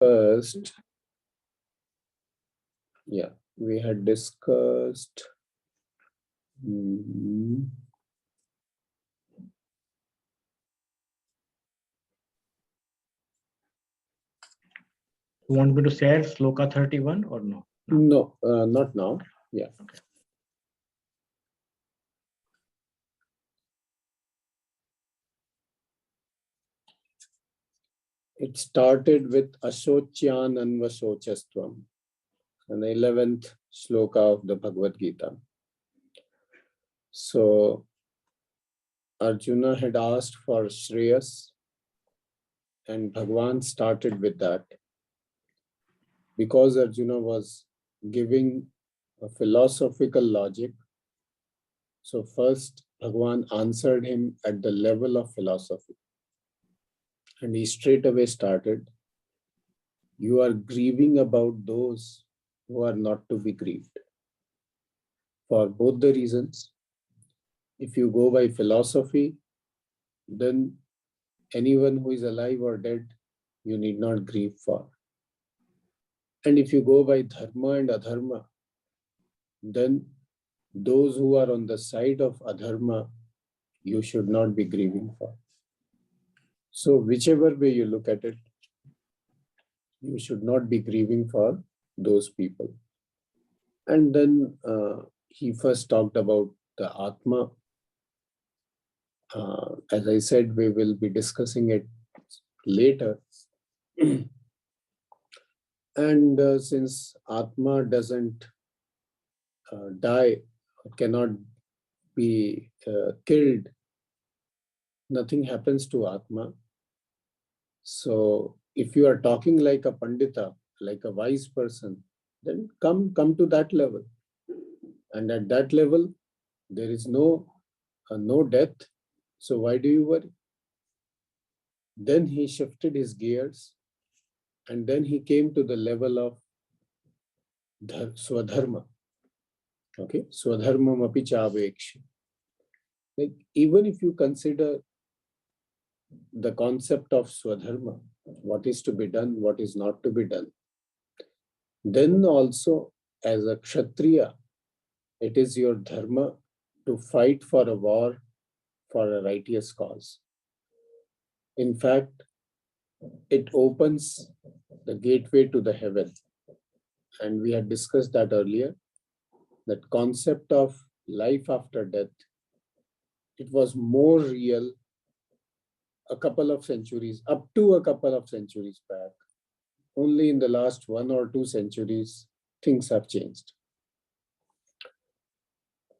First, we had discussed You want me to share Sloka 31 or no? No, not now. Yeah. Okay. It started with Ashocyan Anvasochastvam, an 11th sloka of the Bhagavad Gita. So Arjuna had asked for Shreyas, and Bhagwan started with that. Because Arjuna was giving a philosophical logic, so first Bhagwan answered him at the level of philosophy. And he straight away started, you are grieving about those who are not to be grieved. For both the reasons, if you go by philosophy, then anyone who is alive or dead, you need not grieve for. And if you go by dharma and adharma, then those who are on the side of adharma, you should not be grieving for. So whichever way you look at it, you should not be grieving for those people. And then he first talked about the Atma. As I said, we will be discussing it later. And since Atma doesn't die, cannot be killed, nothing happens to Atma. So if you are talking like a Pandita, like a wise person, then come to that level. And at that level, there is no death. So why do you worry? Then he shifted his gears, and then he came to the level of Swadharma. Okay, Swadharmam api chavekshi. Like, even if you consider the concept of Swadharma, what is to be done, what is not to be done, then also as a Kshatriya, it is your dharma to fight for a war for a righteous cause. In fact, it opens the gateway to the heaven. And we had discussed that earlier, that concept of life after death, it was more real a couple of centuries, up to a couple of centuries back. Only in the last 1 or 2 centuries, things have changed.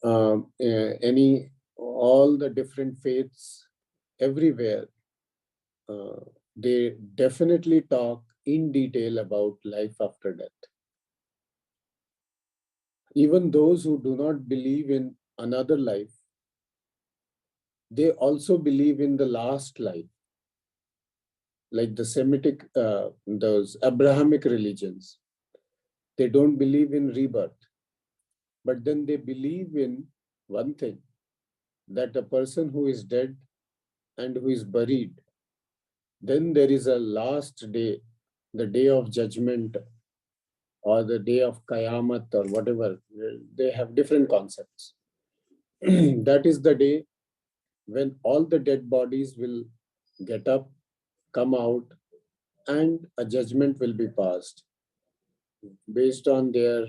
All the different faiths everywhere, they definitely talk in detail about life after death. Even those who do not believe in another life, they also believe in the last life. Like the Semitic, those Abrahamic religions, they don't believe in rebirth. But then they believe in one thing, that a person who is dead and who is buried, then there is a last day, the day of judgment, or the day of Qayamat, or whatever. They have different concepts. That is the day when all the dead bodies will get up, come out, and a judgment will be passed based on their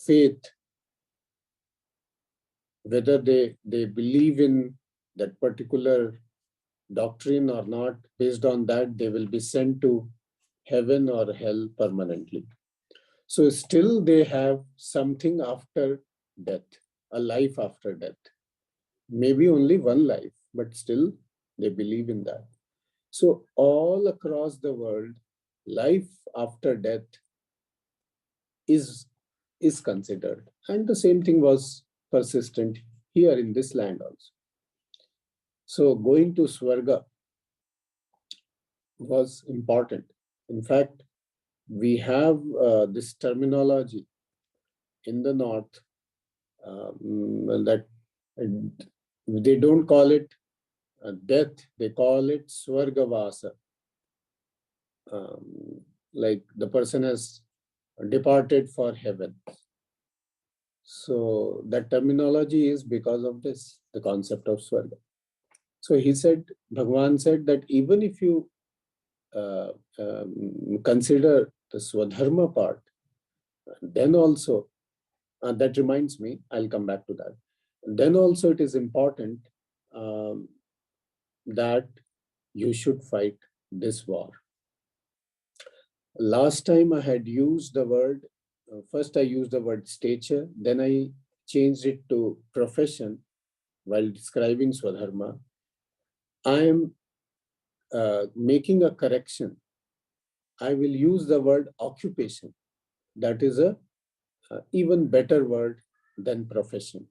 faith, whether they believe in that particular doctrine or not. Based on that, they will be sent to heaven or hell permanently. So still they have something after death, a life after death. Maybe only one life, but still they believe in that. So all across the world, life after death is considered. And the same thing was persistent here in this land also. So going to Swarga was important. In fact, we have this terminology in the north that they don't call it death, they call it Swargavasa. Like the person has departed for heaven. So that terminology is because of this, the concept of Swarga. So he said, Bhagavan said that even if you consider the Swadharma part, then also, that reminds me, I'll come back to that. Then also it is important that you should fight this war. Last time I had used the word, first I used the word stature, then I changed it to profession while describing Swadharma. I am making a correction. I will use the word occupation. That is a even better word than profession.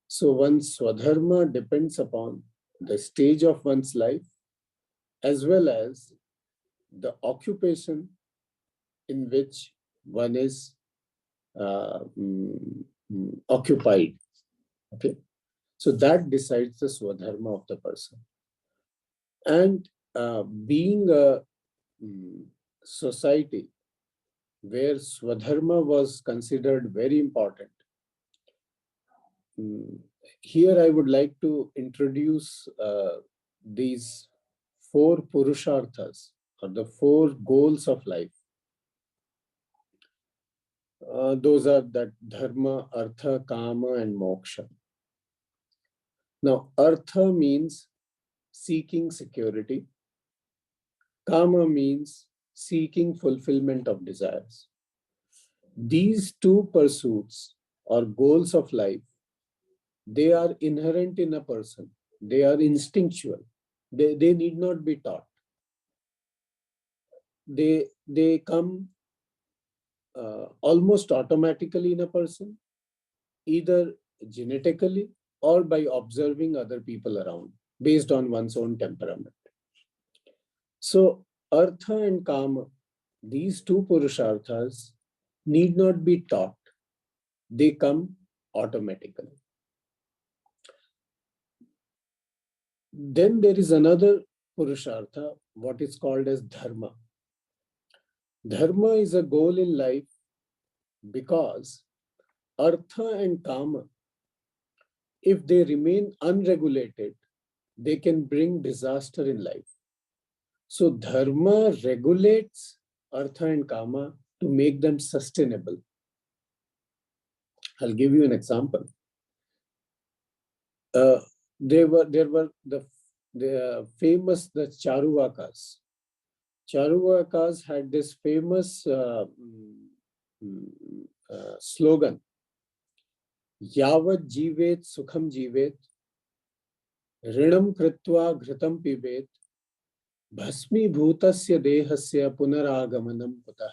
So one's Swadharma depends upon the stage of one's life as well as the occupation in which one is occupied. Okay, so that decides the Swadharma of the person. And being a society where Swadharma was considered very important, here I would like to introduce these 4 Purusharthas, or the 4 goals of life. Those are that Dharma, Artha, Kama, and Moksha. Now, Artha means seeking security. Kama means seeking fulfillment of desires. These 2 pursuits or goals of life, they are inherent in a person. They are instinctual. They need not be taught. They come almost automatically in a person, either genetically or by observing other people around, based on one's own temperament. So, Artha and Kama, these 2 Purusharthas need not be taught. They come automatically. Then there is another Purushartha, what is called as Dharma. Dharma is a goal in life because Artha and Kama, if they remain unregulated, they can bring disaster in life. So Dharma regulates Artha and Kama to make them sustainable. I'll give you an example. There were the famous Charuvakas. Charuvakas had this famous slogan, Yavat Jivet Sukham Jivet, Rinam Kritva Ghritam Pivet, Bhasmi Bhutasya Dehasya Punaragamanam Putah.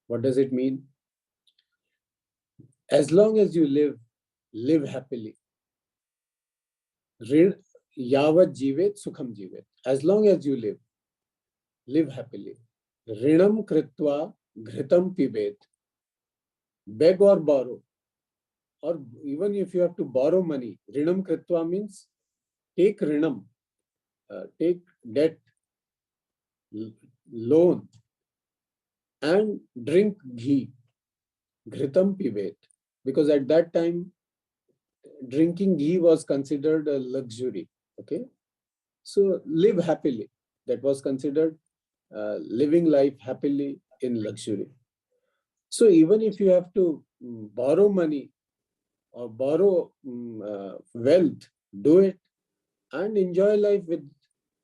What does it mean? As long as you live happily. Yavat Jivet Sukham Jivet. As long as you live happily. Rinam Kritva Ghritam Pivet. Beg or borrow. Or even if you have to borrow money, Rinam Kritva means take Rinam, take debt, loan, and drink ghee, Ghritam Pivet. Because at that time, drinking ghee was considered a luxury. Okay, so live happily. That was considered living life happily in luxury. So even if you have to borrow money or borrow wealth, do it and enjoy life with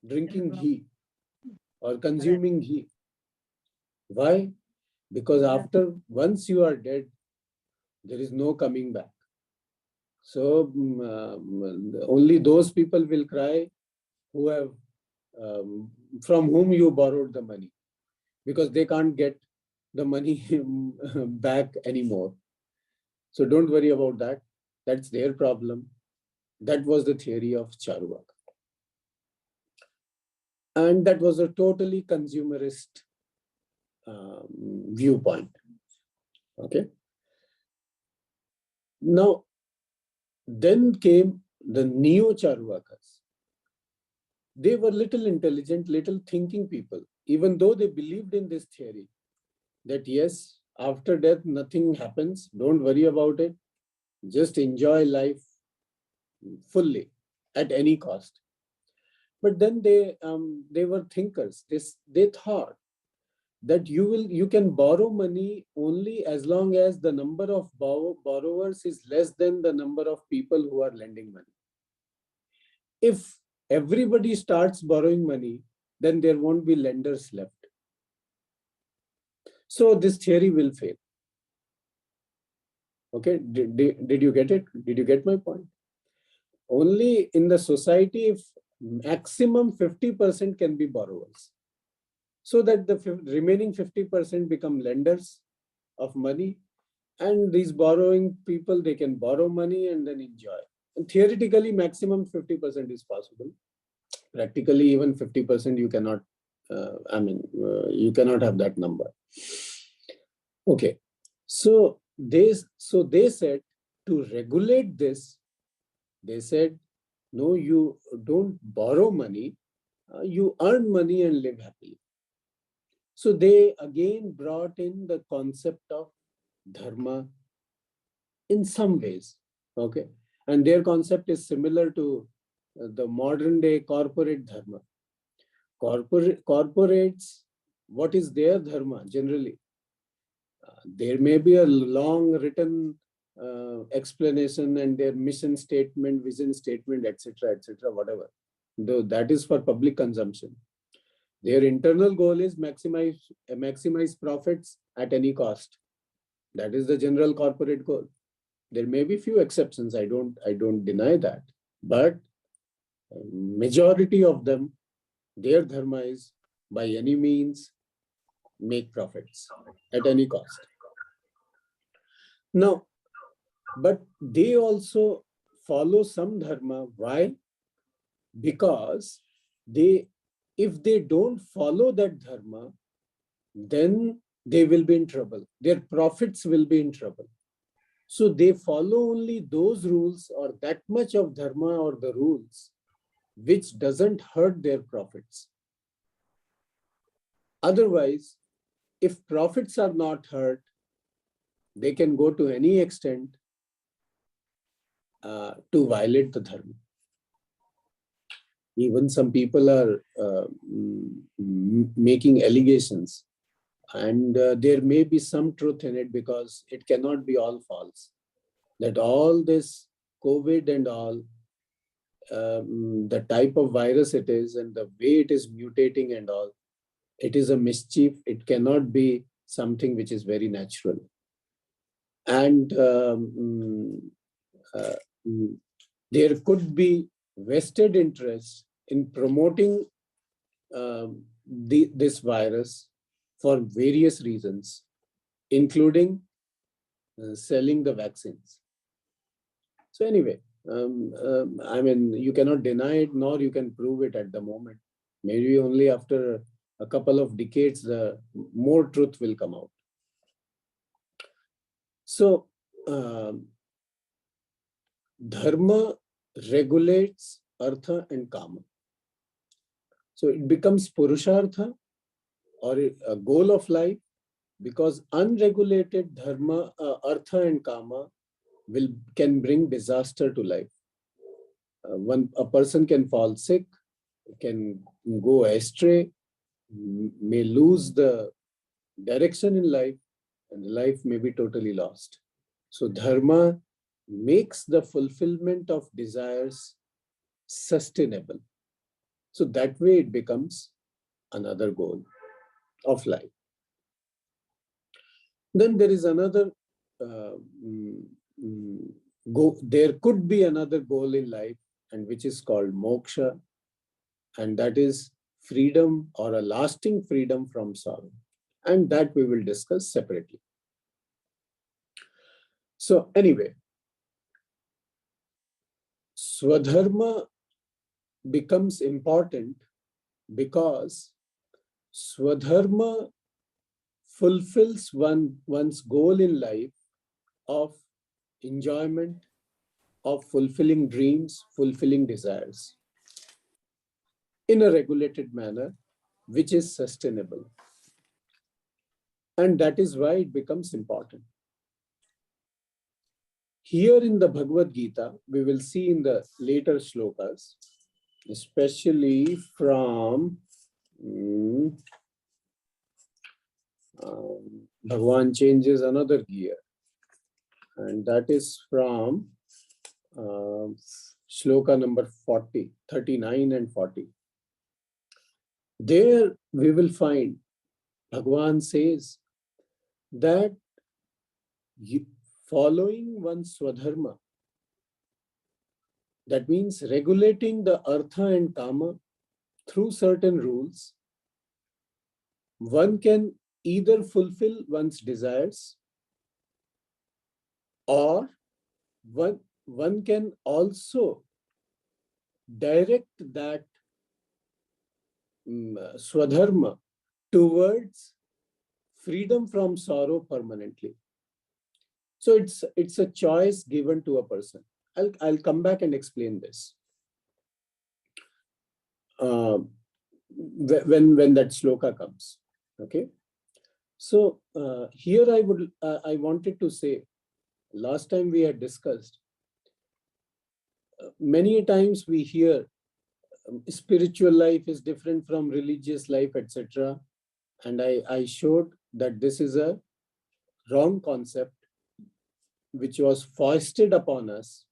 drinking ghee or consuming ghee. Why? Because after once you are dead, there is no coming back. So only those people will cry who have from whom you borrowed the money, because they can't get the money back anymore. So don't worry about that. That's their problem. That was the theory of Charuvaka. And that was a totally consumerist viewpoint. Okay. Now, then came the neo-Charvakas, they were little intelligent, little thinking people, even though they believed in this theory that yes, after death, nothing happens. Don't worry about it. Just enjoy life fully at any cost. But then they were thinkers. They thought that you can borrow money only as long as the number of borrowers is less than the number of people who are lending money. If everybody starts borrowing money, then there won't be lenders left. So this theory will fail. Okay, did you get it? Did you get my point? Only in the society, if maximum 50% can be borrowers, so that the remaining 50% become lenders of money, and these borrowing people, they can borrow money and then enjoy. And theoretically, maximum 50% is possible. Practically, even 50% you cannot. You cannot have that number. Okay, so they said to regulate this. They said, no, you don't borrow money, you earn money and live happily. So they again brought in the concept of dharma in some ways, okay? And their concept is similar to the modern day corporate dharma. Corporates, what is their dharma generally? There may be a long written explanation and their mission statement, vision statement, etc., whatever. Though that is for public consumption. Their internal goal is maximize profits at any cost. That is the general corporate goal. There may be few exceptions. I don't deny that, but majority of them, their dharma is by any means make profits at any cost. Now, but they also follow some dharma. Why? Because if they don't follow that dharma, then they will be in trouble. Their profits will be in trouble. So they follow only those rules or that much of dharma or the rules which doesn't hurt their profits. Otherwise, if profits are not hurt, they can go to any extent to violate the dharma. Even some people are making allegations, and there may be some truth in it, because it cannot be all false. That all this COVID and all, the type of virus it is and the way it is mutating and all, it is a mischief. It cannot be something which is very natural. And there could be vested interest in promoting this virus for various reasons, including selling the vaccines. So anyway, you cannot deny it, nor you can prove it at the moment. Maybe only after a couple of decades, the more truth will come out. So dharma regulates artha and kama. So it becomes purushartha, or a goal of life, because unregulated dharma, artha and kama can bring disaster to life. A person can fall sick, can go astray, may lose the direction in life, and life may be totally lost. So dharma makes the fulfillment of desires sustainable. So that way it becomes another goal of life. Then there is another there could be another goal in life, and which is called moksha, and that is freedom, or a lasting freedom from sorrow. And that we will discuss separately. So anyway, Swadharma becomes important because Swadharma fulfills one's goal in life of enjoyment, of fulfilling dreams, fulfilling desires in a regulated manner, which is sustainable. And that is why it becomes important. Here in the Bhagavad Gita, we will see in the later shlokas, especially from Bhagavan changes another gear, and that is from shloka number 40, 39 and 40. There we will find Bhagavan says that following one's swadharma, that means regulating the artha and kama through certain rules, one can either fulfill one's desires or one can also direct that swadharma towards freedom from sorrow permanently. So it's a choice given to a person. I'll come back and explain this when that shloka comes. Okay. So here I wanted to say, last time we had discussed, many times we hear spiritual life is different from religious life, etc. And I showed that this is a wrong concept which was foisted upon us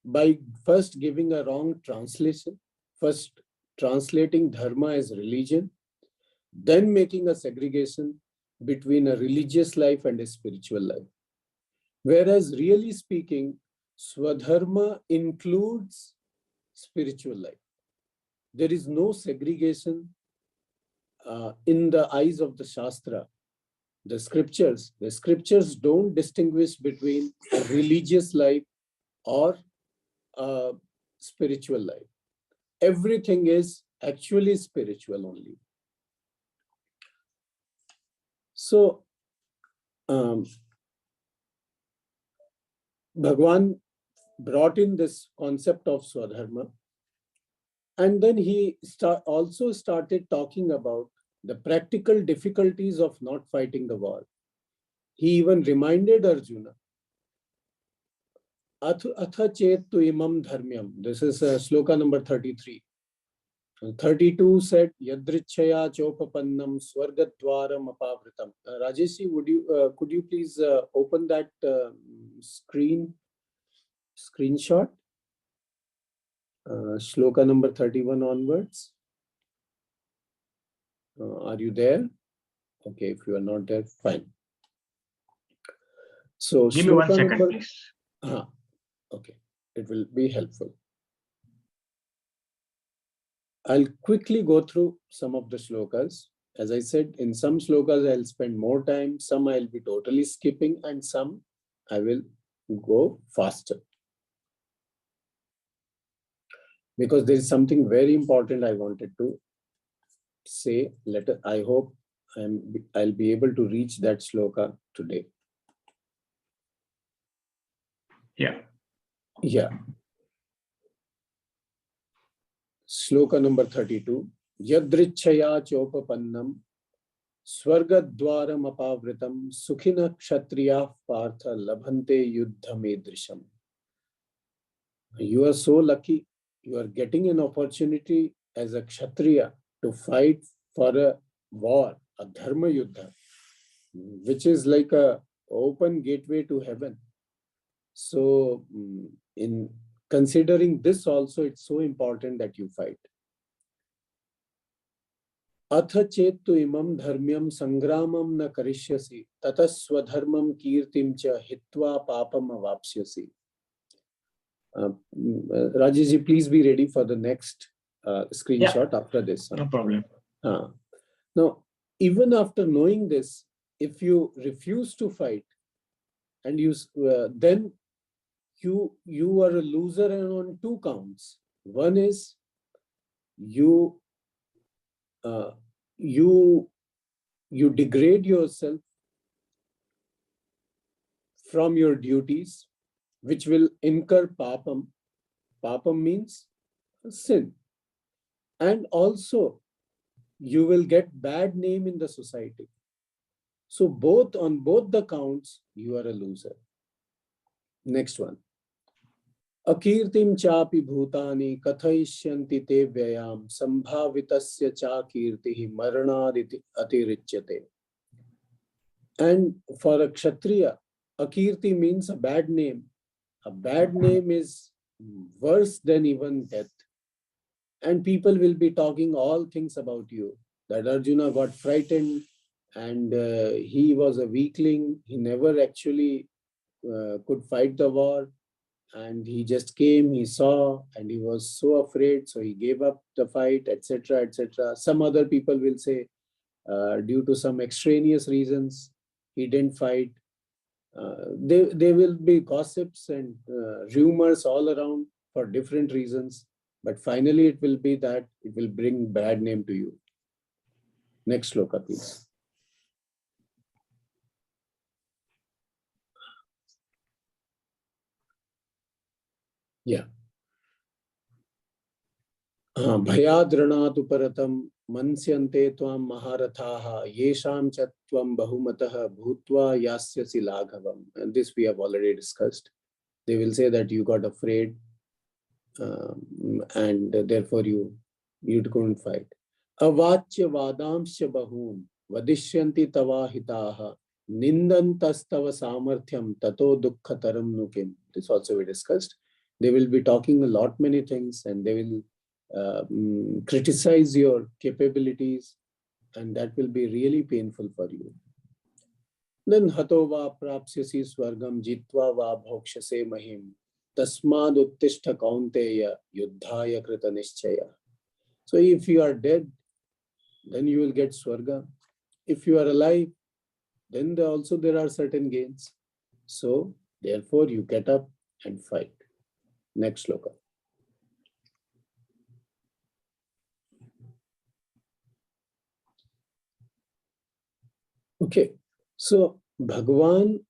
by first giving a wrong translation, first translating dharma as religion, then making a segregation between a religious life and a spiritual life. Whereas really speaking, swadharma includes spiritual life. There is no segregation in the eyes of the Shastra. The scriptures don't distinguish between a religious life or a spiritual life. Everything is actually spiritual only. So, Bhagwan brought in this concept of Swadharma, and then he also started talking about the practical difficulties of not fighting the war. He even reminded Arjuna, Atha chet tu imam dharmyam. This is shloka number 33. 32 said, Yadrichaya chopapannam swargadwaram apavritam. Rajeshi, could you please open that screenshot? Shloka number 31 onwards. Are you there? Okay, if you are not there, fine. So give me 1 second, please. Okay, it will be helpful. I'll quickly go through some of the shlokas. As I said, in some shlokas I'll spend more time, some I'll be totally skipping, and some I will go faster. Because there is something very important I wanted to say. I hope I'll be able to reach that shloka today. Yeah. Shloka number 32. Yadrichaya chopapannam swargadwaram apavritam sukhina kshatriya partha labhante yuddham edrisham. You are so lucky. You are getting an opportunity as a kshatriya to fight for a war, a dharma yuddha, which is like a open gateway to heaven. So in considering this also, it's so important that you fight. Atha chetu imam dharmyam sangramam na karishyasi tataswadharmam kirtim cha hitva papam avapsyasi. Rajesh, please be ready for the next screenshot after this. No problem. Now, even after knowing this, if you refuse to fight and then you are a loser and on 2 counts. One is you degrade yourself from your duties, which will incur papam. Papam means sin. And also, you will get bad name in the society. So on both the counts, you are a loser. Next one. Akirtim chapi bhutani kathayishyanti te vyayam sambhavitasya cha kirtihi maranaditi atirichyate. And for a kshatriya, akirti means a bad name. A bad name is worse than even death. And people will be talking all things about you. That Arjuna got frightened and he was a weakling. He never actually could fight the war. And he just came, he saw, and he was so afraid. So he gave up the fight, etc., etc. Some other people will say, due to some extraneous reasons, he didn't fight. There will be gossips and rumors all around for different reasons. But finally, it will be that it will bring bad name to you. Next sloka, please. Yeah. Bhayadranatu paratam mansyante tvam maharathaha yesham chat tvam bahumatah bhutva yasyasi laghavam. And this we have already discussed. They will say that you got afraid and therefore you couldn't fight. Avachya vadamsya bahun vadishyanti tavahitaha nindantastava samarthyam tato dukkhataram nukim. This also we discussed. They will be talking a lot many things and they will criticize your capabilities, and that will be really painful for you. Then hato va prapsyasi swargam jitva va bhokshase mahim tasmad uttishta kaunteya yuddhaya krita nischaya. So if you are dead, then you will get swarga. If you are alive, then there are certain gains. So therefore you get up and fight. Next sloka. Okay, so Bhagwan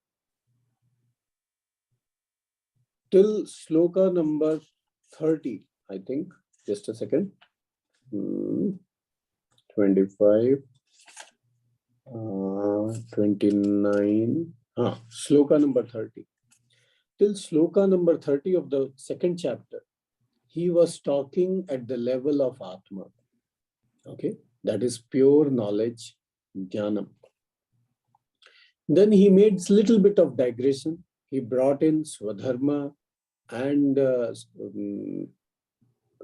till sloka number 30, I think. Just a second. 25, 29. Sloka number 30. Till sloka number 30 of the second chapter, he was talking at the level of Atma. Okay, that is pure knowledge, Jnanam. Then he made a little bit of digression. He brought in Swadharma and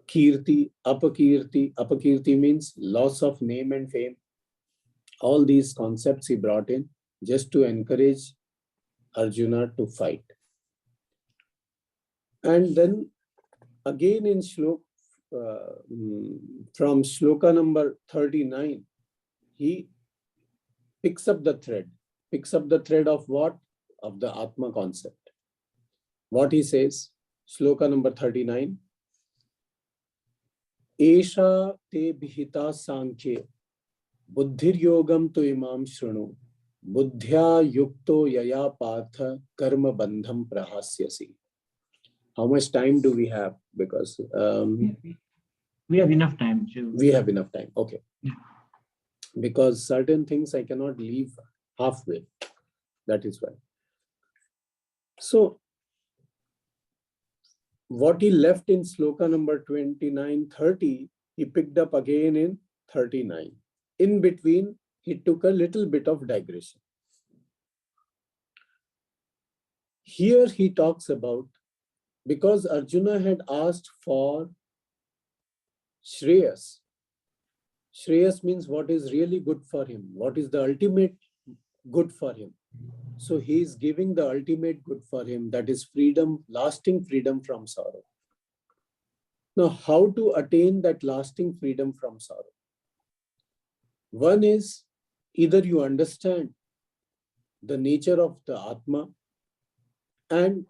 Kirti, Apakirti. Apakirti means loss of name and fame. All these concepts he brought in just to encourage Arjuna to fight. And then again in from sloka number 39, he picks up the thread. Picks up the thread of what? Of the Atma concept. What he says, sloka number 39. Esha te bhita sankhye buddhir yogam tu imam shrunu buddhya yukto yaya partha karma bandham prahasyasi. How much time do we have? Because we have enough time. We have enough time. Okay. Yeah. Because certain things I cannot leave halfway. That is why. So, what he left in sloka number 29, 30, he picked up again in 39. In between, he took a little bit of digression. Here he talks about, because Arjuna had asked for Shreyas. Shreyas means what is really good for him, what is the ultimate good for him. So he is giving the ultimate good for him, that is freedom, lasting freedom from sorrow. Now, how to attain that lasting freedom from sorrow? One is either you understand the nature of the Atma, and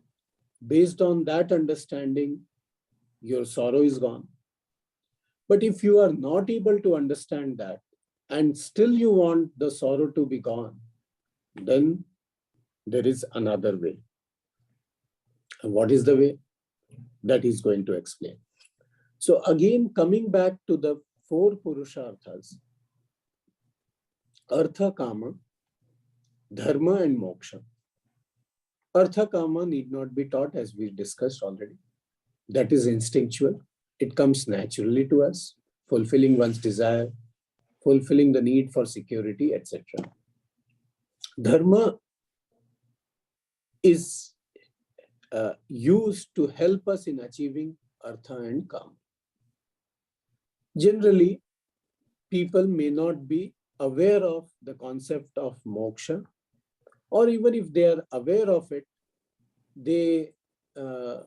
based on that understanding, your sorrow is gone. But if you are not able to understand that, and still you want the sorrow to be gone, then there is another way. And what is the way? That is going to explain. So again, coming back to the 4 Purusharthas, Artha, Kama, Dharma and Moksha. Artha, Kama need not be taught, as we discussed already. That is instinctual. It comes naturally to us, fulfilling one's desire, fulfilling the need for security, etc. Dharma is used to help us in achieving Artha and Kama. Generally, people may not be aware of the concept of moksha, or even if they are aware of it, they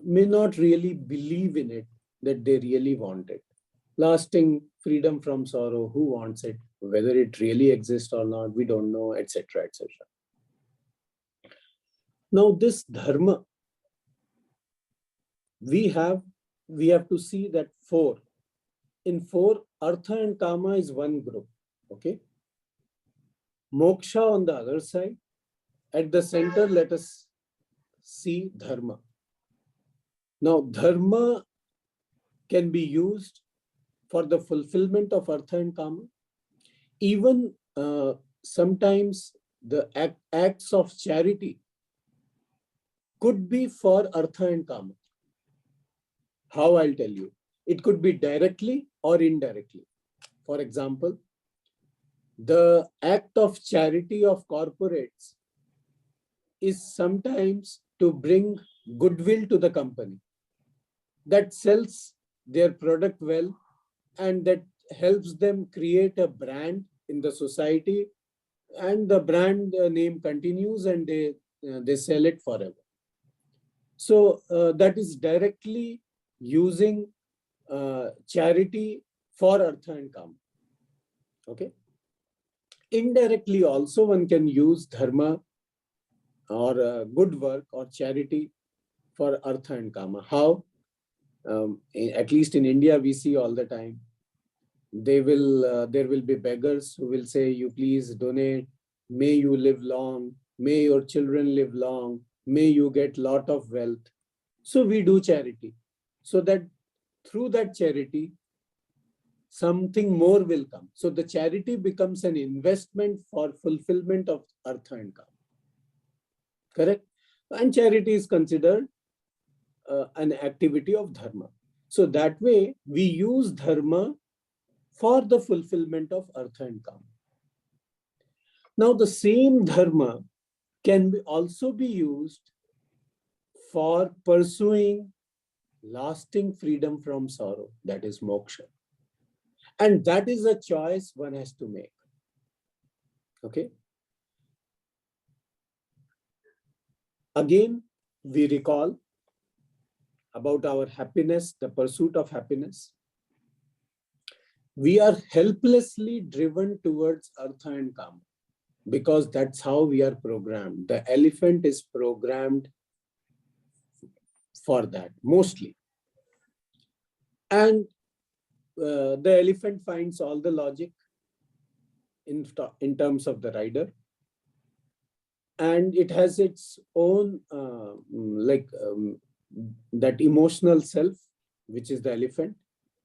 may not really believe in it, that they really want it. Lasting freedom from sorrow, who wants it? Whether it really exists or not, we don't know, etc., etc. Now, this dharma, we have to see that 4. In 4, Artha and Kama is one group. Okay. Moksha on the other side. At the center, let us see dharma. Now, dharma can be used for the fulfillment of Artha and Kama. Even sometimes the acts of charity could be for Artha and Kama. How? I'll tell you. It could be directly or indirectly. For example, the act of charity of corporates is sometimes to bring goodwill to the company that sells their product well, and that helps them create a brand in the society, and the brand name continues, and they sell it forever. So that is directly using charity for Artha and Kama. Okay. Indirectly also, one can use dharma or good work or charity for Artha and Kama. How? At least in India, we see all the time. There will be beggars who will say, you please donate, may you live long, may your children live long, may you get lot of wealth. So we do charity, so that through that charity, something more will come. So the charity becomes an investment for fulfillment of Artha and Kama. Correct? And charity is considered an activity of dharma. So that way, we use dharma for the fulfillment of Artha and Kama. Now, the same dharma can also be used for pursuing lasting freedom from sorrow, that is moksha. And that is a choice one has to make. Okay. Again, we recall about our happiness, the pursuit of happiness. We are helplessly driven towards Artha and Kama because that's how we are programmed. The elephant is programmed for that, mostly. And the elephant finds all the logic in terms of the rider. And it has its own, that emotional self, which is the elephant.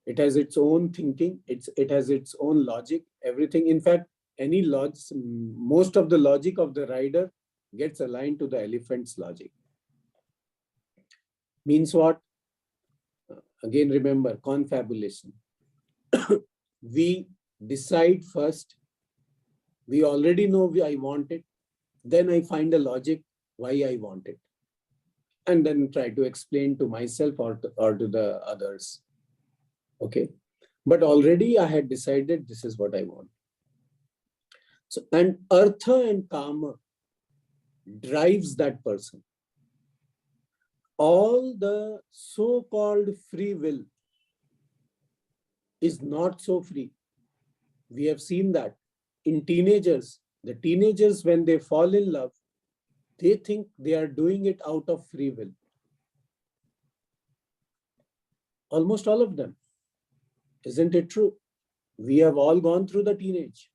It has its own thinking. It has its own logic, everything. In fact, most of the logic of the rider gets aligned to the elephant's logic. Means what? Again, remember, confabulation. We decide first. We already know I want it. Then I find a logic why I want it. And then try to explain to myself or to the others. Okay. But already I had decided this is what I want. So, and Artha and Kama drives that person. All the so-called free will is not so free. We have seen that in teenagers. The teenagers, when they fall in love, they think they are doing it out of free will. Almost all of them. Isn't it true? We have all gone through the teenage.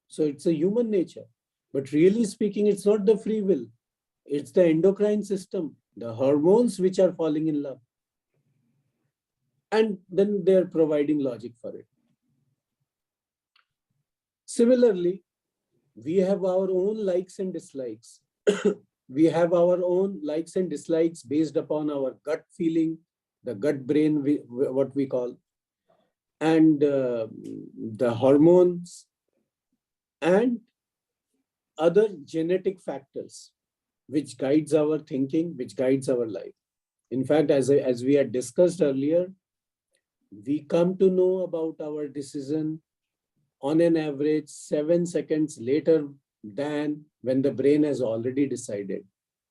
So it's a human nature. But really speaking, it's not the free will. It's the endocrine system the hormones which are falling in love. And then they're providing logic for it. Similarly, we have our own likes and dislikes. We have our own likes and dislikes based upon our gut feeling, the gut brain, what we call, and the hormones and other genetic factors which guides our thinking, which guides our life. In fact, as we had discussed earlier, we come to know about our decision on an average 7 seconds later than when the brain has already decided.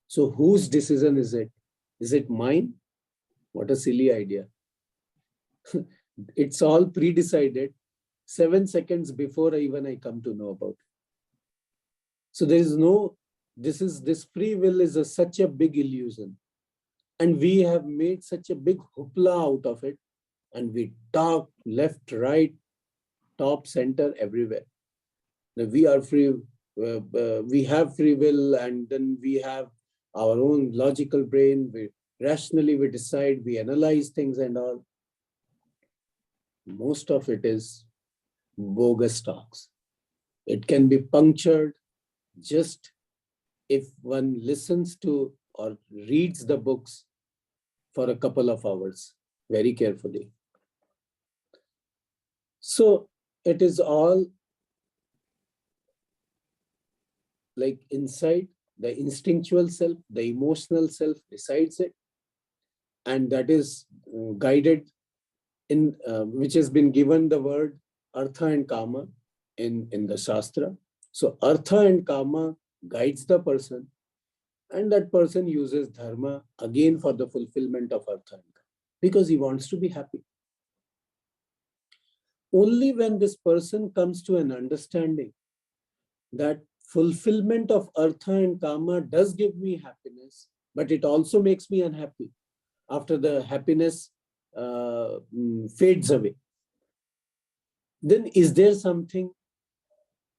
So whose decision is it? Is it mine? What a silly idea. It's all pre-decided 7 seconds before I come to know about it. So there is no, this free will is such a big illusion. And we have made such a big hoopla out of it. And we talk left, right, top, center, everywhere. Now we are free, we have free will, and then we have our own logical brain. Rationally we decide, we analyze things and all. Most of it is bogus talks. It can be punctured just if one listens to or reads the books for a couple of hours very carefully. So it is all like inside. The instinctual self, the emotional self decides it, and that is guided in which has been given the word artha and kama in the Shastra. So artha and kama guides the person, and that person uses dharma again for the fulfillment of artha and kama because he wants to be happy. Only when this person comes to an understanding that fulfillment of artha and kama does give me happiness, but it also makes me unhappy after the happiness fades away, then is there something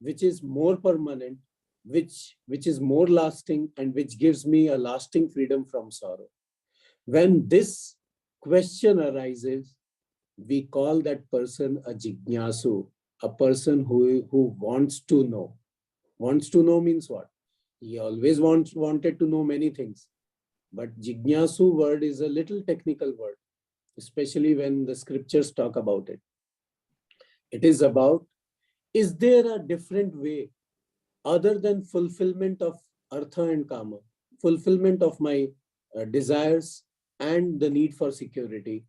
which is more permanent, which is more lasting, and which gives me a lasting freedom from sorrow? When this question arises, we call that person a jignasu, a person who wants to know. Wants to know means what? He always wanted to know many things. But jignasu word is a little technical word, especially when the scriptures talk about it. It is about, is there a different way other than fulfillment of artha and kama, fulfillment of my desires and the need for security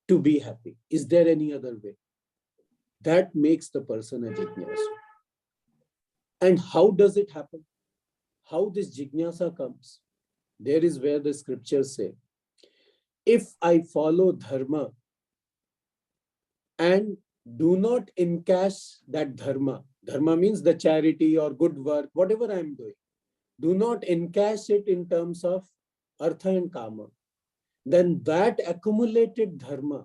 to be happy? Is there any other way? That makes the person a jignasu. And how does it happen? How this jignasa comes? There is where the scriptures say, if I follow dharma and do not encash that dharma, dharma means the charity or good work, whatever I am doing, do not encash it in terms of artha and kama, then that accumulated dharma,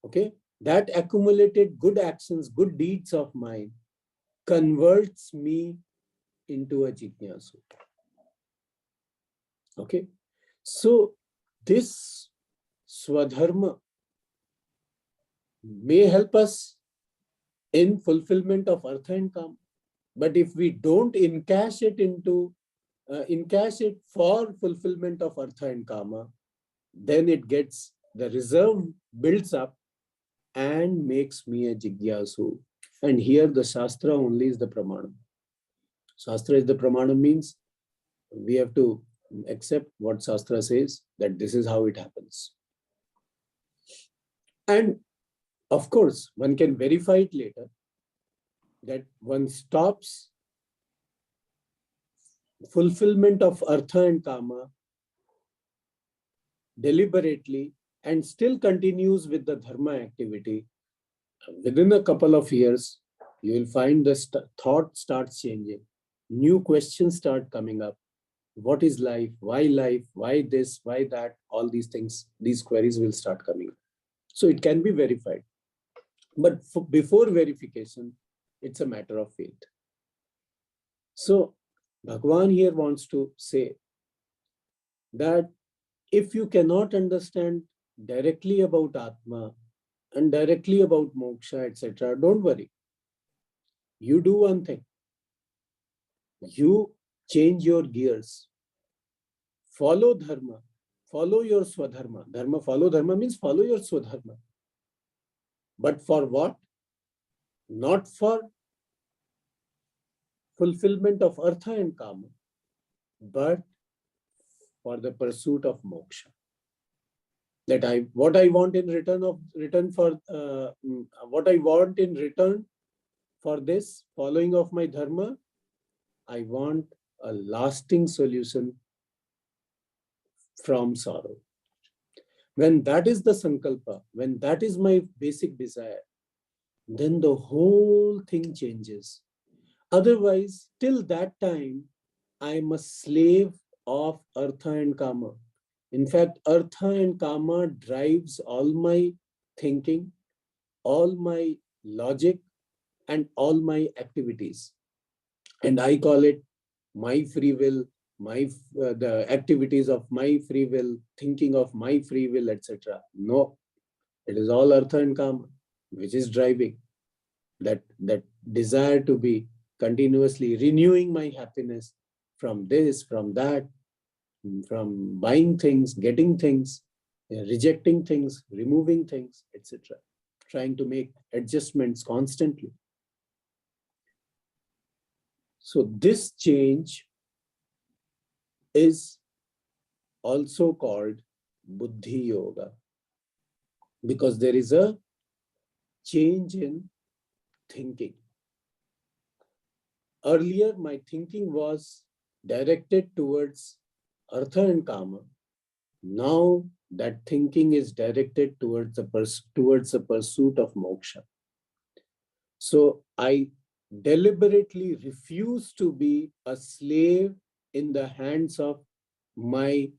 okay, that accumulated good actions, good deeds of mine converts me into a jignasu. Okay, so this swadharma may help us in fulfillment of artha and kama, but if we don't encash it for fulfillment of artha and kama, then it gets, the reserve builds up and makes me a jigyasu. And here the Shastra only is the pramanam. Shastra is the pramanam means we have to accept what Shastra says, that this is how it happens. And of course, one can verify it later, that one stops fulfillment of artha and kama deliberately and still continues with the dharma activity. Within a couple of years, you will find the thought starts changing. New questions start coming up. What is life? Why this? Why that? All these things, these queries will start coming up. So it can be verified. But before verification, it's a matter of faith. So Bhagavan here wants to say that if you cannot understand directly about Atma and directly about moksha, etc., don't worry. You do one thing. You change your gears. Follow dharma. Follow your swadharma. Dharma, follow dharma means follow your swadharma. But for what? Not for fulfillment of artha and kama, but for the pursuit of moksha. That what I want in return for this following of my dharma, I want a lasting solution from sorrow. When that is the sankalpa, when that is my basic desire, then the whole thing changes. Otherwise, till that time, I am a slave of artha and kama. In fact, artha and kama drives all my thinking, all my logic, and all my activities. And I call it my free will, the activities of my free will, thinking of my free will, etc. No, it is all artha and kama, which is driving that desire to be continuously renewing my happiness from this, from that, from buying things, getting things, rejecting things, removing things, etc. Trying to make adjustments constantly. So this change is also called Buddhi Yoga, because there is a change in thinking. Earlier, my thinking was directed towards artha and kama. Now that thinking is directed towards the pursuit of moksha. So I deliberately refuse to be a slave in the hands of my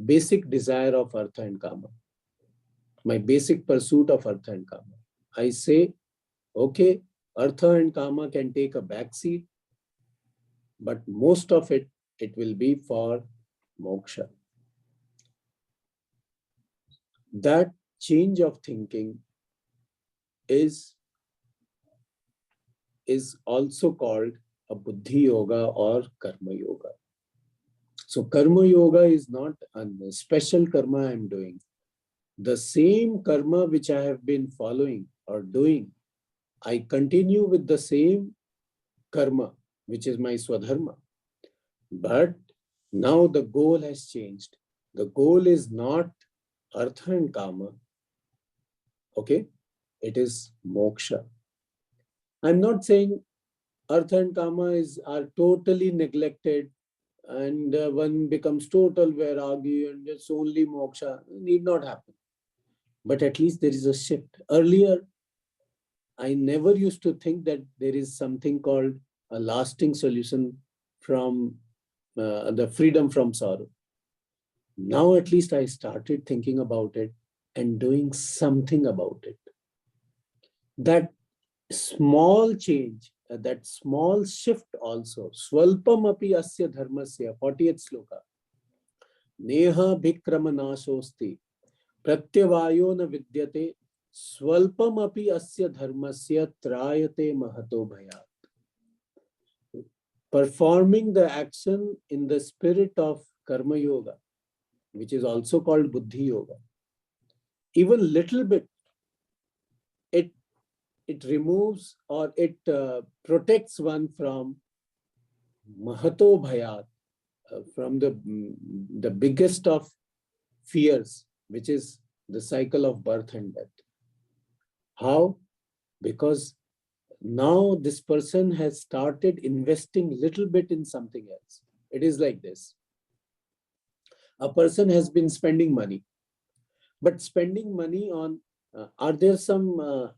basic desire of artha and kama, my basic pursuit of artha and kama. I say, okay, artha and kama can take a back seat, but most of it will be for moksha. That change of thinking is also called a Buddhi Yoga or Karma Yoga. So Karma Yoga is not a special karma I am doing. The same karma which I have been following or doing, I continue with the same karma, which is my swadharma. But now the goal has changed. The goal is not artha and kama. Okay? It is moksha. I'm not saying artha and kama are totally neglected and one becomes total vairagi and it's only moksha. Need not happen. But at least there is a shift. Earlier, I never used to think that there is something called a lasting solution from the freedom from sorrow. Now at least I started thinking about it and doing something about it. That small change, that small shift also, swalpam api asya dharmasya, 40th sloka, neha bhikrama nashosti, pratyavayo na vidyate, swalpam api asya dharmasya trayate mahato bhayat. Performing the action in the spirit of karma yoga, which is also called Buddhi Yoga, even little bit, it removes or it protects one from mahato bhayat, from the biggest of fears, which is the cycle of birth and death. How? Because now this person has started investing little bit in something else. It is like this. A person has been spending money, but spending money on, are there some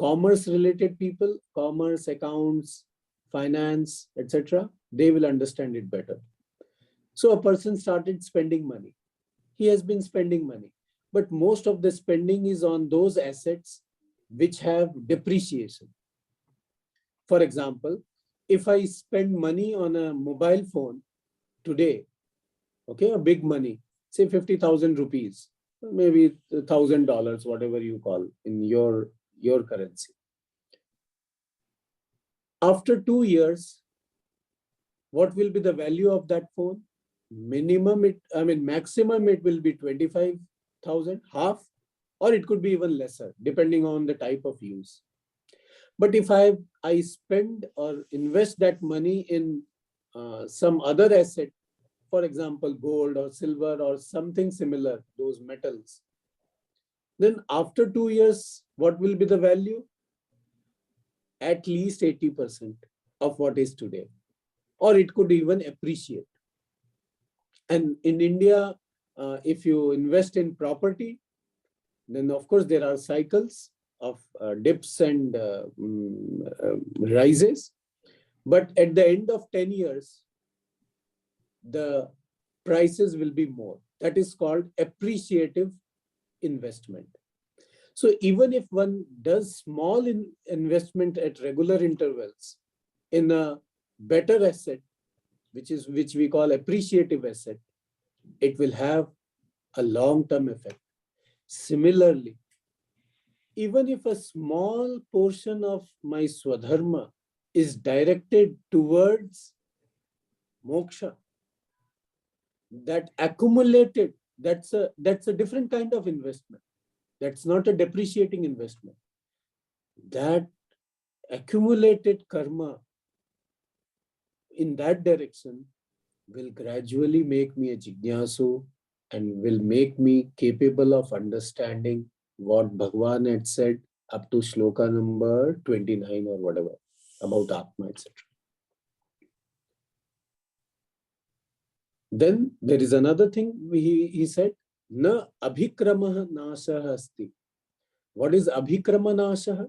commerce related people, commerce, accounts, finance, etc.? They will understand it better. So a person started spending money. He has been spending money, but most of the spending is on those assets which have depreciation. For example, if I spend money on a mobile phone, today, okay, a big money, say 50,000 rupees, maybe $1,000, whatever you call in your currency. After 2 years, what will be the value of that phone? Maximum it will be 25,000, half, or it could be even lesser, depending on the type of use. But if I spend or invest that money in some other asset, for example, gold or silver or something similar, those metals, then after 2 years, what will be the value? At least 80% of what is today, or it could even appreciate. And in India, if you invest in property, then of course there are cycles of dips and rises. But at the end of 10 years, the prices will be more. That is called appreciative investment. So even if one does small investment at regular intervals in a better asset, which we call appreciative asset, it will have a long-term effect. Similarly, even if a small portion of my swadharma is directed towards moksha, that accumulated, that's a different kind of investment. That's not a depreciating investment. That accumulated karma in that direction will gradually make me a jignasu and will make me capable of understanding what Bhagavan had said up to shloka number 29 or whatever about Atma, etc. Then there is another thing he said, na abhikrama nasah asti. What is abhikrama nasah?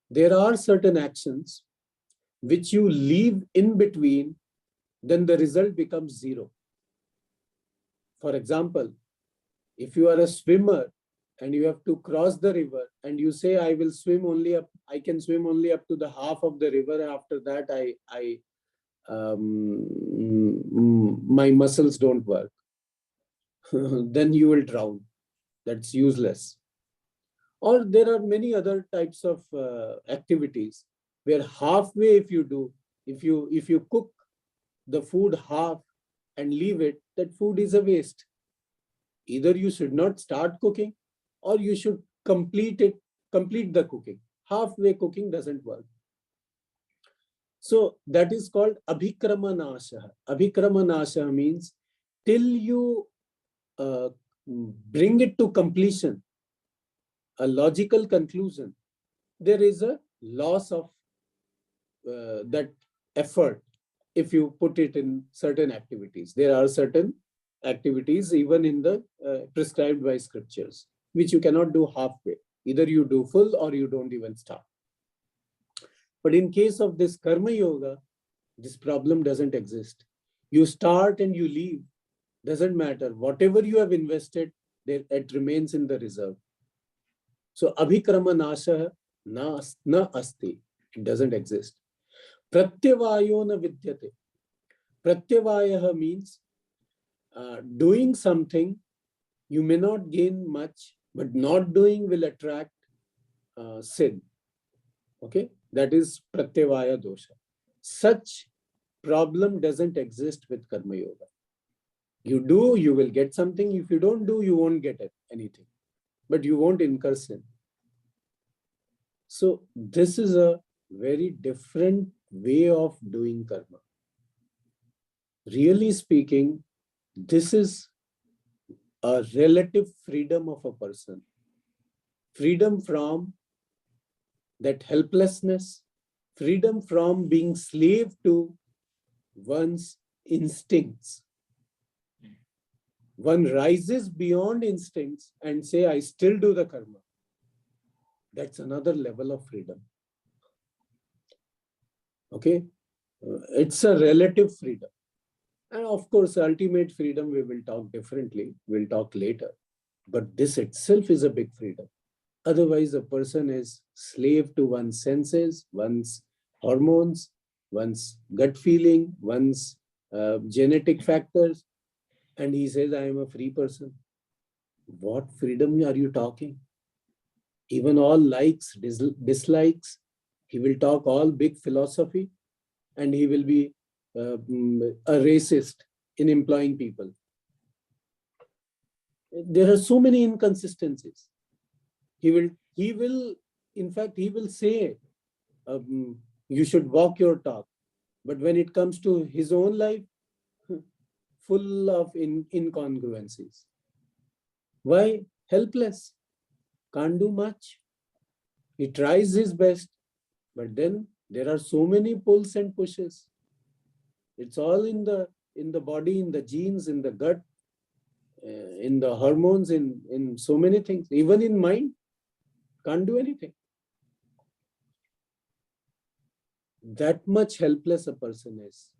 There are certain actions which you leave in between, then the result becomes zero. For example, if you are a swimmer and you have to cross the river and you say, I can swim only up to the half of the river. After that, my muscles don't work. Then you will drown. That's useless. Or there are many other types of activities where halfway, if you cook the food half and leave it, that food is a waste. Either you should not start cooking or you should complete the cooking. Halfway cooking doesn't work. So that is called abhikrama nasha. Abhikrama nasha means till you bring it to completion, a logical conclusion, there is a loss of that effort if you put it in certain activities. There are certain activities even in the prescribed by scriptures, which you cannot do halfway. Either you do full or you don't even start. But in case of this karma yoga, this problem doesn't exist. You start and you leave, doesn't matter. Whatever you have invested, it remains in the reserve. So abhikrama nasha na asti. It doesn't exist. Pratyavayo na vidyate. Pratyavaya means doing something, you may not gain much, but not doing will attract sin. Okay, that is pratyavaya dosha. Such problem doesn't exist with karma yoga. You do, you will get something. If you don't do, you won't get anything, but you won't incur sin. So this is a very different way of doing karma. Really speaking, this is a relative freedom of a person. Freedom from that helplessness, freedom from being slave to one's instincts. One rises beyond instincts and say, I still do the karma. That's another level of freedom. Okay? It's a relative freedom. And of course, ultimate freedom, we will talk differently. We'll talk later. But this itself is a big freedom. Otherwise, a person is slave to one's senses, one's hormones, one's gut feeling, one's genetic factors, and he says, I am a free person. What freedom are you talking? Even all likes, dislikes, he will talk all big philosophy, and he will be a racist in employing people. There are so many inconsistencies. He will, in fact, he will say, you should walk your talk. But when it comes to his own life, full of incongruencies. Why? Helpless. Can't do much. He tries his best, but then there are so many pulls and pushes. It's all in the body, in the genes, in the gut, in the hormones, in so many things. Even in mind, can't do anything. That much helpless a person is,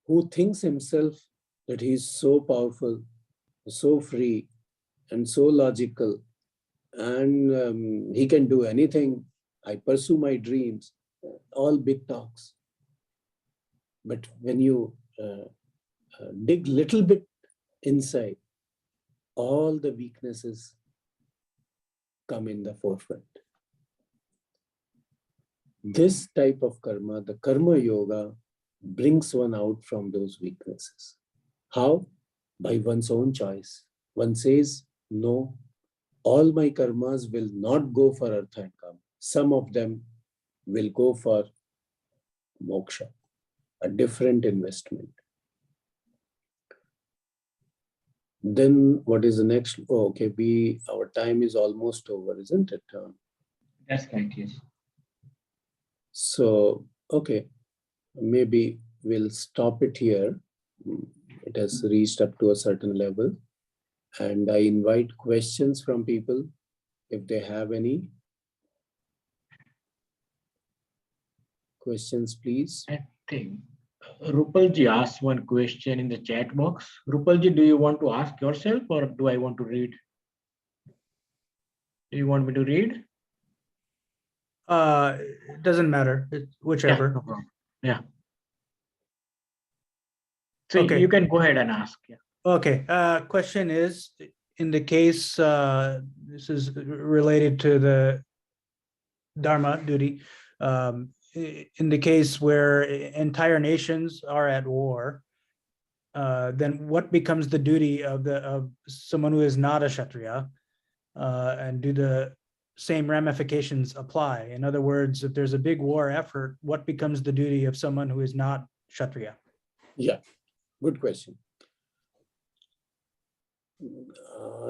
who thinks himself that he is so powerful, so free, and so logical, and he can do anything. I pursue my dreams, all big talks. But when you dig little bit inside, all the weaknesses come in the forefront. This type of karma, the karma yoga, brings one out from those weaknesses. How? By one's own choice. One says, no, all my karmas will not go for artha and kama. Some of them will go for moksha, a different investment. Then what is the next? Oh, okay, our time is almost over, isn't it? That's right, yes. So, okay, maybe we'll stop it here. It has reached up to a certain level. And I invite questions from people if they have any. Questions, please. I think Rupalji asked one question in the chat box. Rupalji, do you want to ask yourself or do I want to read? Do you want me to read? It doesn't matter, whichever. Yeah, no problem. Yeah. So Okay. you can go ahead and ask. Yeah. Okay, question is, in the case, this is related to the Dharma duty, in the case where entire nations are at war, then what becomes the duty of someone who is not a Kshatriya, and do the same ramifications apply? In other words, if there's a big war effort, what becomes the duty of someone who is not Kshatriya? Yeah, good question.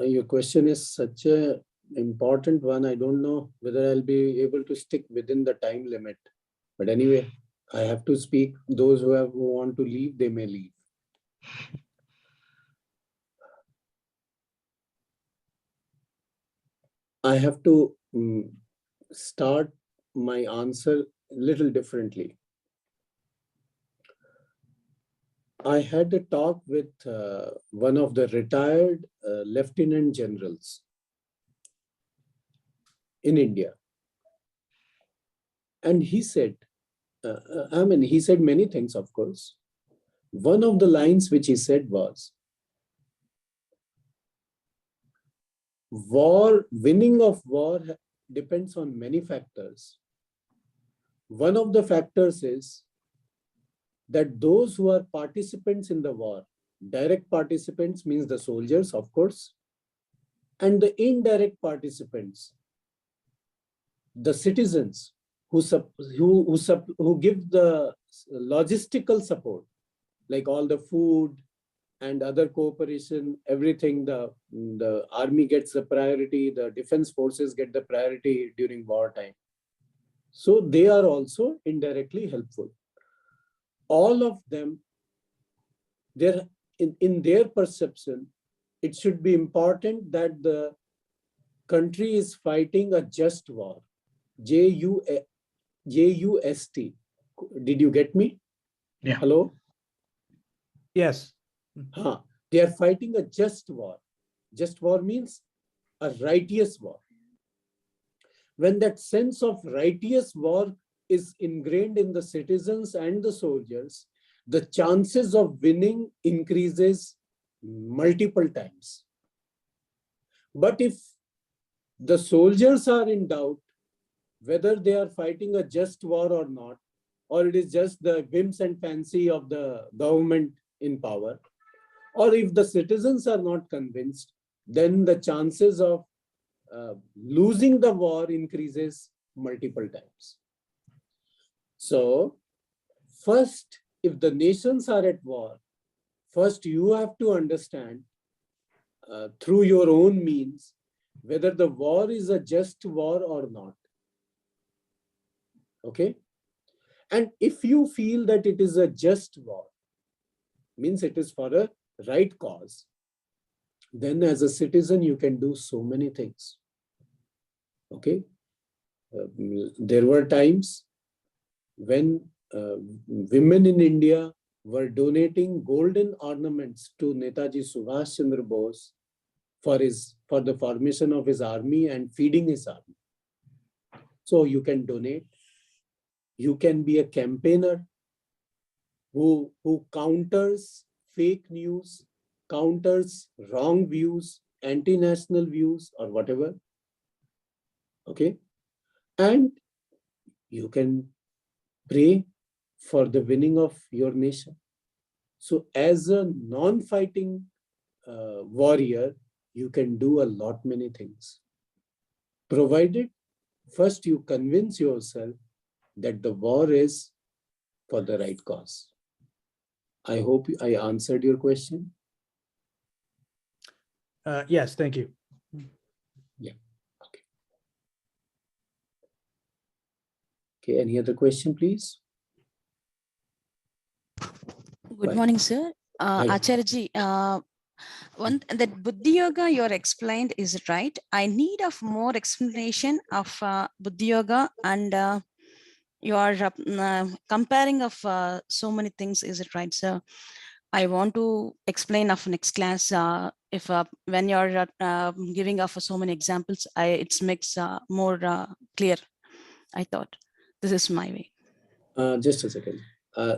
Your question is such a important one. I don't know whether I'll be able to stick within the time limit. But anyway, I have to speak. Those who want to leave, they may leave. I have to start my answer a little differently. I had a talk with one of the retired lieutenant generals in India. And he said, he said many things, of course. One of the lines which he said was, winning of war depends on many factors. One of the factors is that those who are participants in the war, direct participants means the soldiers, of course, and the indirect participants, the citizens who give the logistical support, like all the food and other cooperation, everything, the army gets the priority, the defense forces get the priority during wartime. So they are also indirectly helpful. All of them, in their perception, it should be important that the country is fighting a just war. Just. Did you get me? Yeah. Hello? Yes. They are fighting a just war. Just war means a righteous war. When that sense of righteous war is ingrained in the citizens and the soldiers, the chances of winning increases multiple times. But if the soldiers are in doubt whether they are fighting a just war or not, or it is just the whims and fancy of the government in power, or if the citizens are not convinced, then the chances of losing the war increases multiple times. So first, if the nations are at war, first you have to understand through your own means whether the war is a just war or not. Okay? And if you feel that it is a just war, means it is for a right cause, then as a citizen you can do so many things. Okay? There were times when women in India were donating golden ornaments to Netaji Subhash Chandra Bose for the formation of his army and feeding his army. So you can donate. You can be a campaigner who counters fake news, counters wrong views, anti-national views, or whatever. Okay? And you can pray for the winning of your nation. So as a non-fighting warrior, you can do a lot many things. Provided first you convince yourself that the war is for the right cause. I hope I answered your question. Yes, thank you. Yeah. Okay. Okay. Any other question, please? Good Bye. morning, sir. Hi. Acharya-ji, that Buddhi Yoga you're explained is right. I need of more explanation of Buddhi Yoga and you are comparing of so many things. Is it right, sir? I want to explain of next class. If when you're giving of so many examples, it makes more clear. I thought this is my way. Just a second.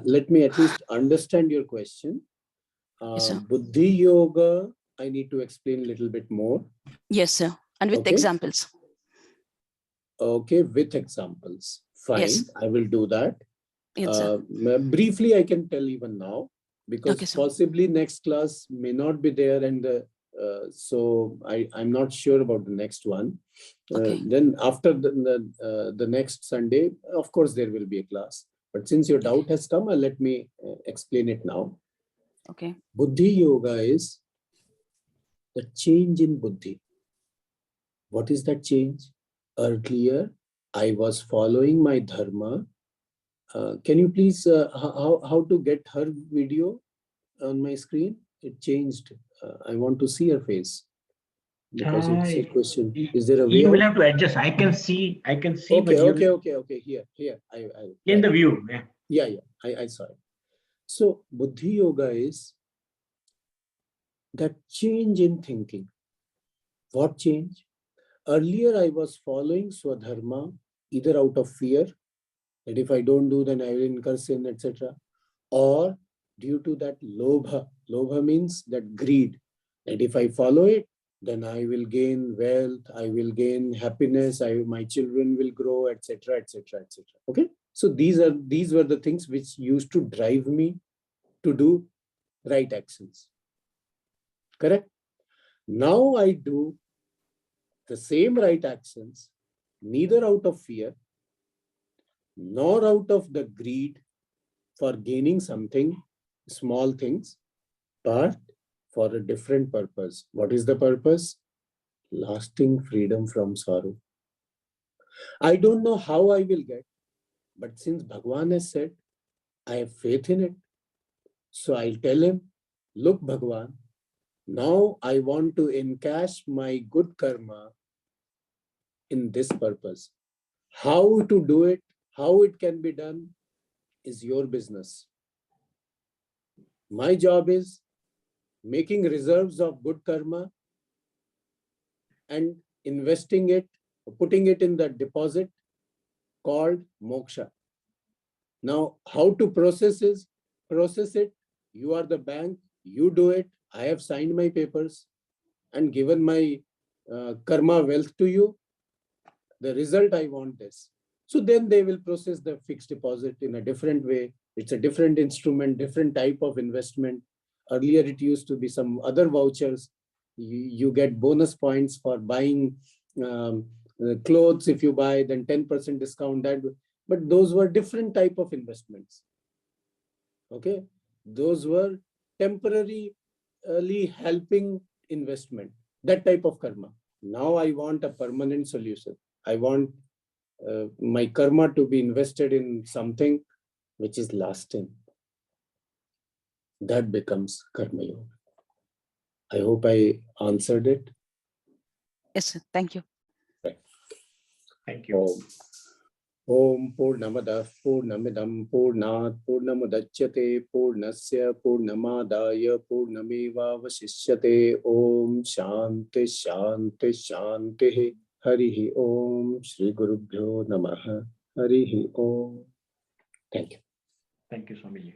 Let me at least understand your question. Yes, sir. Buddhi Yoga, I need to explain a little bit more. Yes, sir. And with Okay. examples. Okay, with examples. Fine, Yes. I will do that. Yes, sir. Briefly, I can tell even now, because Okay, sir. possibly next class may not be there, and so I'm not sure about the next one. Okay. Then after the next Sunday, of course, there will be a class. But since your doubt has come, let me explain it now. Okay. Buddhi Yoga is the change in Buddhi. What is that change? Earlier, I was following my dharma. Can you please, how to get her video on my screen? It changed. I want to see her face. Because it's a question. Is there a way You will out? have to adjust. I can see, Okay, but you okay. Here. in the view. Yeah. Yeah. I saw it. So Buddhi Yoga is that change in thinking. What change? Earlier, I was following Swadharma either out of fear, that if I don't do, then I will incur sin, etc. Or due to that lobha. Lobha means that greed. And if I follow it, then I will gain wealth, I will gain happiness, my children will grow, etc., etc., etc. Okay. So these were the things which used to drive me to do right actions. Correct? Now I do the same right actions, neither out of fear, nor out of the greed for gaining something, small things, but for a different purpose. What is the purpose? Lasting freedom from sorrow. I don't know how I will get, but since Bhagwan has said, I have faith in it. So I'll tell him, look, Bhagwan, now I want to encash my good karma in this purpose. How to do it, how it can be done is your business. My job is making reserves of good karma and investing it, putting it in the deposit called moksha. Now, how to process it? You are the bank, you do it. I have signed my papers and given my karma wealth to you. The result I want this. So then they will process the fixed deposit in a different way. It's a different instrument, different type of investment. Earlier, it used to be some other vouchers. You get bonus points for buying clothes. If you buy, then 10% discount. But those were different type of investments. Okay, those were temporarily helping investment. That type of karma. Now I want a permanent solution. I want my karma to be invested in something which is lasting. That becomes karma yoga. I hope I answered it. Yes, sir. Thank you. Thank you. Om Purnamada Purnamidam Purnat Purnamudachyate Purnasya Purnamadaya Purnameva Vasishyate. Om Shanti Shanti Shanti. Harihi Om. Shri Gurubhyo Namaha. Harihi Om. Thank you. Thank you, Swamiji.